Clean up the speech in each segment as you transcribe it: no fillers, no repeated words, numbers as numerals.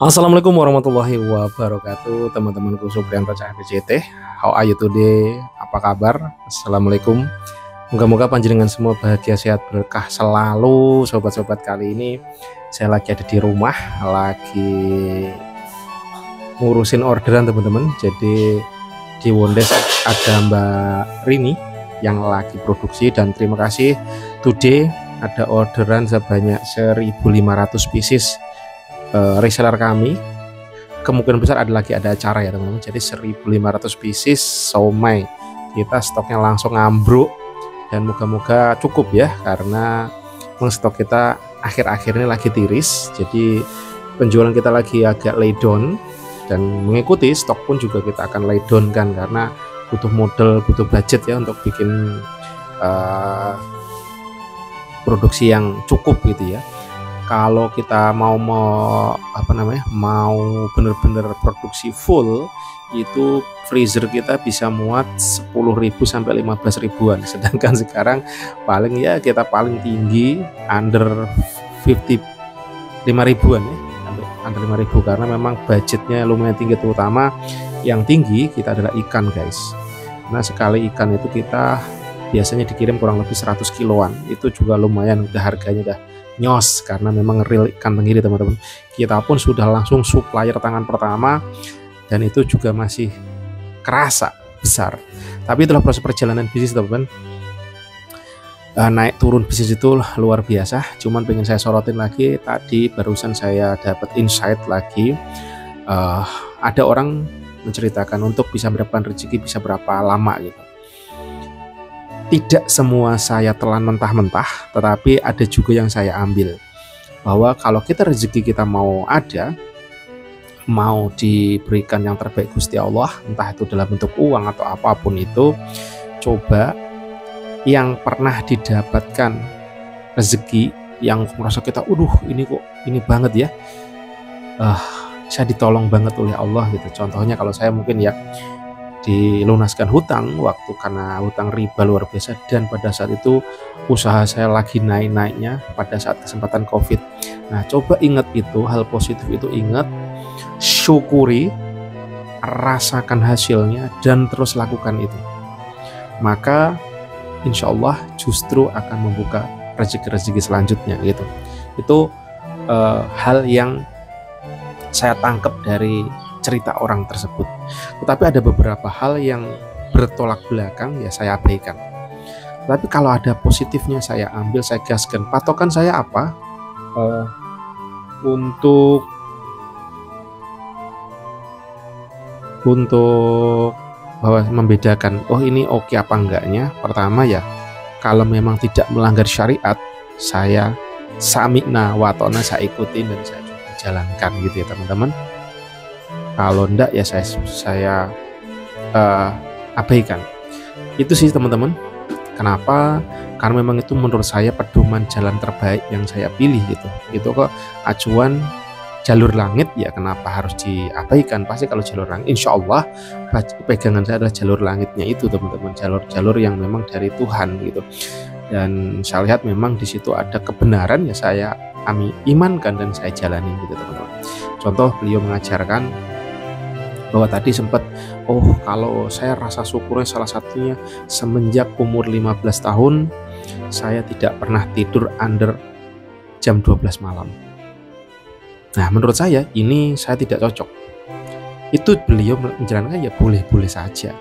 Assalamualaikum warahmatullahi wabarakatuh, teman-temanku Supriyanto CT. How are you today? Apa kabar? Assalamualaikum. Moga-moga panjenengan semua bahagia, sehat, berkah selalu. Sobat-sobat, kali ini saya lagi ada di rumah, lagi ngurusin orderan teman-teman. Jadi di Wondes ada Mbak Rini yang lagi produksi, dan terima kasih today ada orderan sebanyak 1.500 pieces. Reseller kami kemungkinan besar ada acara ya teman-teman. Jadi 1.500 pieces somai kita stoknya langsung ambruk, dan moga-moga cukup ya, karena stok kita akhir-akhir ini lagi tiris. Jadi penjualan kita lagi agak lay down, dan mengikuti stok pun juga kita akan lay down kan, karena butuh modal, butuh budget ya untuk bikin produksi yang cukup gitu ya. Kalau kita mau bener-bener produksi full, itu freezer kita bisa muat 10.000 sampai 15.000-an. Sedangkan sekarang paling paling tinggi under 5.000-an ya, under 5.000, karena memang budgetnya lumayan tinggi, terutama yang tinggi kita adalah ikan guys. Nah, sekali ikan itu kita biasanya dikirim kurang lebih 100 kiloan, itu juga lumayan, udah harganya udah nyos, karena memang real ikan tenggiri teman-teman. Kita pun sudah langsung supplier tangan pertama, dan itu juga masih kerasa besar. Tapi itulah proses perjalanan bisnis teman-teman. Naik turun bisnis itu luar biasa. Cuman pengen saya sorotin lagi, tadi barusan saya dapat insight lagi. Ada orang menceritakan untuk bisa mendapatkan rezeki bisa berapa lama gitu. Tidak semua saya telan mentah-mentah, tetapi ada juga yang saya ambil. Bahwa kalau kita rezeki kita mau ada, mau diberikan yang terbaik Gusti Allah, entah itu dalam bentuk uang atau apapun itu, coba yang pernah didapatkan rezeki yang merasa kita, ini banget ya, saya ditolong banget oleh Allah gitu. Contohnya kalau saya mungkin ya dilunaskan hutang waktu, karena hutang riba luar biasa, dan pada saat itu usaha saya lagi naik-naiknya pada saat kesempatan COVID. Nah, coba ingat itu, hal positif itu ingat, syukuri, rasakan hasilnya, dan terus lakukan itu. Maka insya Allah justru akan membuka rezeki-rezeki selanjutnya gitu. Itu hal yang saya tangkap dari cerita orang tersebut. Tetapi ada beberapa hal yang bertolak belakang ya saya abaikan. Tapi kalau ada positifnya saya ambil, saya gaskan. Patokan saya apa? Untuk bahwa membedakan, ini oke apa enggaknya. Pertama ya, kalau memang tidak melanggar syariat, saya sami'na wa ta'na, saya ikutin dan saya coba jalankan gitu ya teman-teman. Kalau enggak ya saya abaikan. Itu sih teman-teman. Kenapa? Karena memang itu menurut saya pedoman jalan terbaik yang saya pilih gitu. Itu kok acuan jalur langit ya, kenapa harus diabaikan? Pasti kalau jalur langit, insya Allah pegangan saya adalah jalur langitnya itu teman-teman, jalur-jalur yang memang dari Tuhan gitu. Dan saya lihat memang di situ ada kebenaran ya, saya imankan dan saya jalani gitu teman-teman. Contoh, beliau mengajarkan bahwa tadi sempat, kalau saya rasa syukurnya salah satunya semenjak umur 15 tahun saya tidak pernah tidur under jam 12 malam. Nah, menurut saya ini saya tidak cocok. Itu beliau menjalankan ya boleh-boleh saja.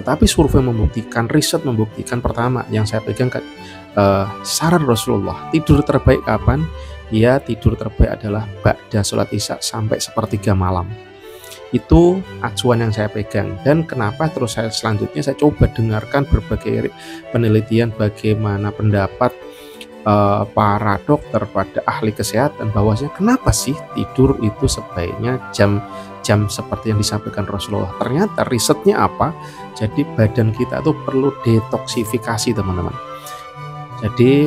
Tetapi survei membuktikan, riset membuktikan, pertama yang saya pegang saran Rasulullah, tidur terbaik kapan? Ya, tidur terbaik adalah ba'da sholat isya sampai 1/3 malam. Itu acuan yang saya pegang. Dan kenapa terus saya selanjutnya saya coba dengarkan berbagai penelitian, bagaimana pendapat para dokter, pada ahli kesehatan, bahwasanya kenapa sih tidur itu sebaiknya jam seperti yang disampaikan Rasulullah. Ternyata risetnya apa? Jadi badan kita itu perlu detoksifikasi teman-teman. Jadi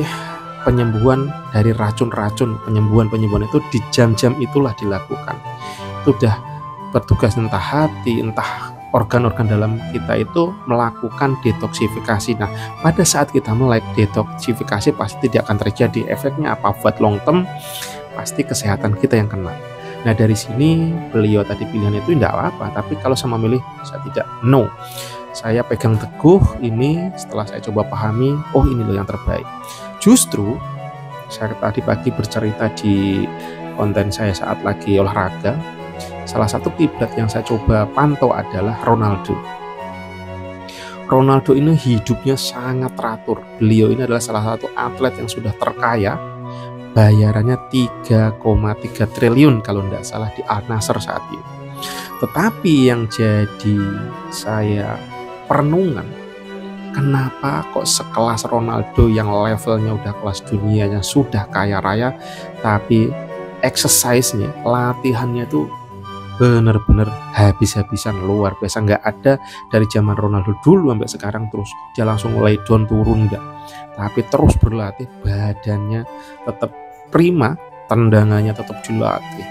penyembuhan dari racun-racun, penyembuhan itu di jam-jam itulah dilakukan. Itu udah bertugas entah hati, entah organ-organ dalam kita itu melakukan detoksifikasi. Nah, pada saat kita melek detoksifikasi pasti tidak akan terjadi. Efeknya apa? Buat long term pasti kesehatan kita yang kena. Nah dari sini beliau tadi pilihan itu tidak apa-apa, tapi kalau sama milih saya tidak, no. Saya pegang teguh ini setelah saya coba pahami, oh ini loh yang terbaik. Justru saya tadi pagi bercerita di konten saya saat lagi olahraga, salah satu kiblat yang saya coba pantau adalah Ronaldo. Ronaldo ini hidupnya sangat teratur. Beliau ini adalah salah satu atlet yang sudah terkaya, bayarannya 3,3 triliun kalau tidak salah di Al Nassr saat ini. Tetapi yang jadi saya perenungan, kenapa kok sekelas Ronaldo yang levelnya udah kelas dunia, yang sudah kaya raya, tapi exercise-nya, latihannya tuh bener-bener habis-habisan, luar biasa. Nggak ada dari zaman Ronaldo dulu sampai sekarang terus dia langsung lay down turun, enggak, tapi terus berlatih, badannya tetap prima, tendangannya tetap dilatih,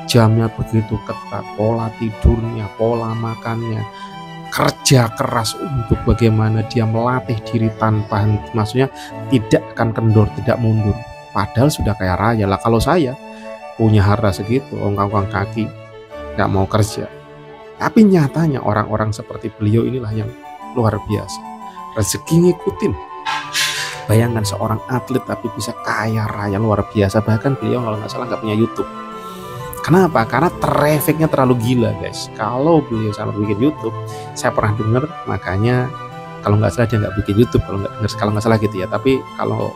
jamnya begitu ketat, pola tidurnya, pola makannya, kerja keras untuk bagaimana dia melatih diri tanpa henti, maksudnya tidak akan kendor, tidak mundur, padahal sudah kaya raya lah. Kalau saya punya harta segitu, ongkang-ongkang kaki, nggak mau kerja. Tapi nyatanya orang-orang seperti beliau inilah yang luar biasa, rezeki ngikutin. Bayangkan seorang atlet tapi bisa kaya raya, luar biasa. Bahkan beliau kalau nggak salah nggak punya YouTube. Kenapa? Karena trafficnya terlalu gila, guys. Kalau beliau sampai bikin YouTube, saya pernah dengar, makanya kalau nggak salah dia nggak bikin YouTube, kalau nggak salah gitu ya. Tapi kalau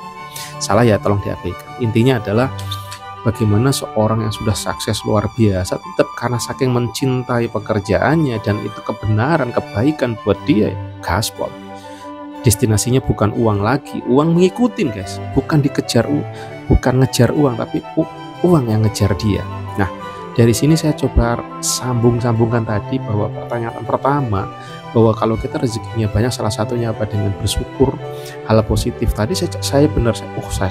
salah ya tolong diabaikan. Intinya adalah bagaimana seorang yang sudah sukses luar biasa tetap karena saking mencintai pekerjaannya dan itu kebenaran, kebaikan buat dia, gaspol. Destinasinya bukan uang lagi, uang ngikutin, guys. Bukan dikejar, bukan ngejar uang, tapi uang yang ngejar dia. Nah, dari sini saya coba sambungkan tadi bahwa pertanyaan pertama, bahwa kalau kita rezekinya banyak, salah satunya apa? Dengan bersyukur, hal positif. Tadi saya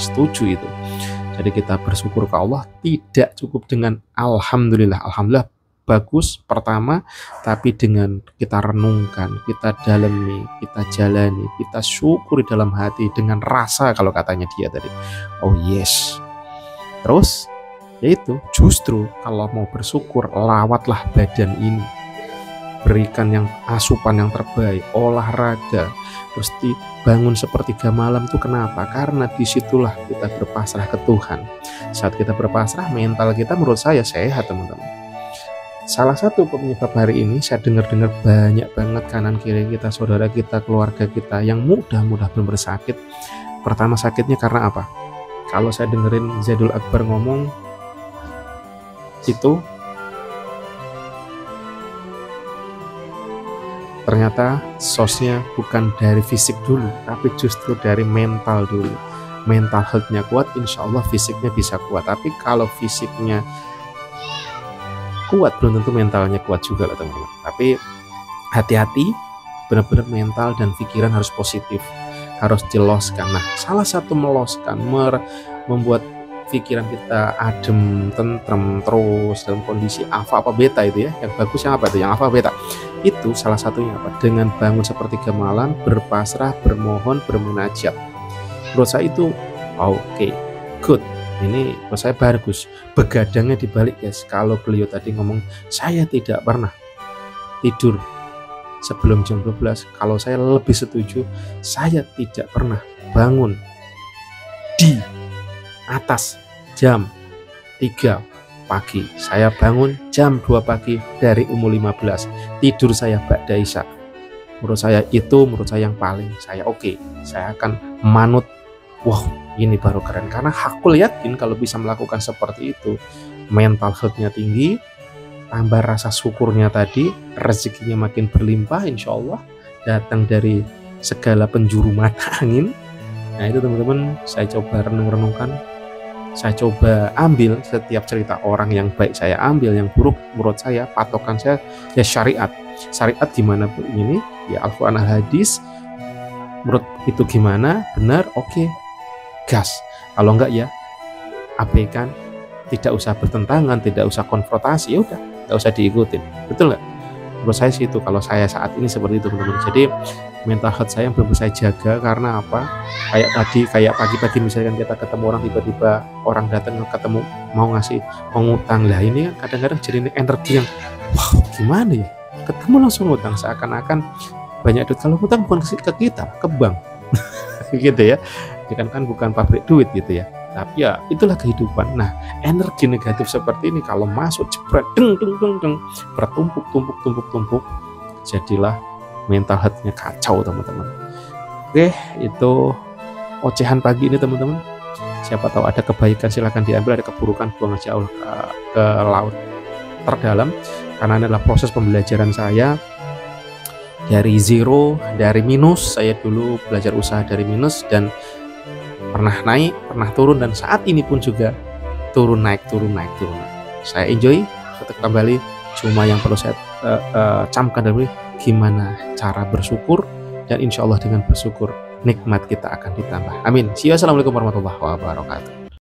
setuju itu. Jadi kita bersyukur ke Allah, tidak cukup dengan alhamdulillah bagus pertama, tapi dengan kita renungkan, kita dalami, kita jalani, kita syukuri dalam hati dengan rasa, kalau katanya dia tadi, oh yes. Terus yaitu justru kalau mau bersyukur, lawatlah badan ini, berikan yang asupan yang terbaik, olahraga, terus bangun sepertiga malam. Itu kenapa? Karena disitulah kita berpasrah ke Tuhan. Saat kita berpasrah, mental kita menurut saya sehat, teman-teman. Salah satu penyebab hari ini saya dengar banyak banget kanan kiri kita, saudara kita, keluarga kita yang mudah-mudah benar-benar sakit. Pertama sakitnya karena apa? Kalau saya dengerin Zaidul Akbar ngomong itu, ternyata sosnya bukan dari fisik dulu, tapi justru dari mental dulu. Mental health-nya kuat, insya Allah fisiknya bisa kuat. Tapi kalau fisiknya kuat, belum tentu mentalnya kuat juga lah, teman-teman. Tapi hati-hati, benar-benar mental dan pikiran harus positif, harus diloskan. Nah, salah satu meloskan, membuat pikiran kita adem, tentrem, terus dalam kondisi alfa apa beta itu ya. Yang bagus yang apa itu? Yang alfa beta. Itu salah satunya apa? Dengan bangun sepertiga malam, berpasrah, bermohon, bermunajat. Menurut saya itu oke, good. Ini menurut saya bagus. Begadangnya dibalik, guys. Kalau beliau tadi ngomong, saya tidak pernah tidur sebelum jam 12. Kalau saya lebih setuju, saya tidak pernah bangun di atas jam 3 pagi. Saya bangun jam 2 pagi dari umur 15. Tidur saya ba'da isya. Menurut saya yang paling saya oke. Saya akan manut. Wow, ini baru keren. Karena aku yakin kalau bisa melakukan seperti itu, mental health-nya tinggi, tambah rasa syukurnya tadi, rezekinya makin berlimpah, insya Allah datang dari segala penjuru mata angin. Nah itu teman-teman, saya coba renung-renungkan. Saya coba ambil setiap cerita orang yang baik, saya ambil yang buruk. Menurut saya patokan saya ya syariat. Syariat gimana bu ini? Ya Al-Quran Al-Hadis. Menurut itu gimana? Benar? Oke. Gas. Kalau enggak ya abaikan. Tidak usah bertentangan, tidak usah konfrontasi. Ya udah, nggak usah diikutin. Betul nggak? Menurut saya sih itu, kalau saya saat ini seperti itu teman-teman. Jadi mental health saya yang belum saya jaga karena apa? Kayak tadi, kayak pagi-pagi misalkan kita ketemu orang, tiba-tiba orang datang ketemu mau ngasih, mau ngutang lah, ini kan kadang-kadang jadi energi yang wow gimana ya, ketemu langsung ngutang, seakan-akan banyak duit. Kalau ngutang bukan ke kita, ke bank gitu ya, kan bukan pabrik duit gitu ya, tapi ya itulah kehidupan. Nah, energi negatif seperti ini kalau masuk jebret deng deng deng deng, bertumpuk, jadilah mental health-nya kacau teman-teman. Oke, itu ocehan pagi ini teman-teman. Siapa tahu ada kebaikan silahkan diambil, ada keburukan buang aja Allah ke laut terdalam. Karena ini adalah proses pembelajaran saya dari zero, dari minus. Saya dulu belajar usaha dari minus dan pernah naik, pernah turun, dan saat ini pun juga turun naik. Saya enjoy, tetap kembali. Cuma yang perlu saya camkan dulu, gimana cara bersyukur, dan insya Allah dengan bersyukur nikmat kita akan ditambah. Amin. See you. Assalamualaikum warahmatullahi wabarakatuh.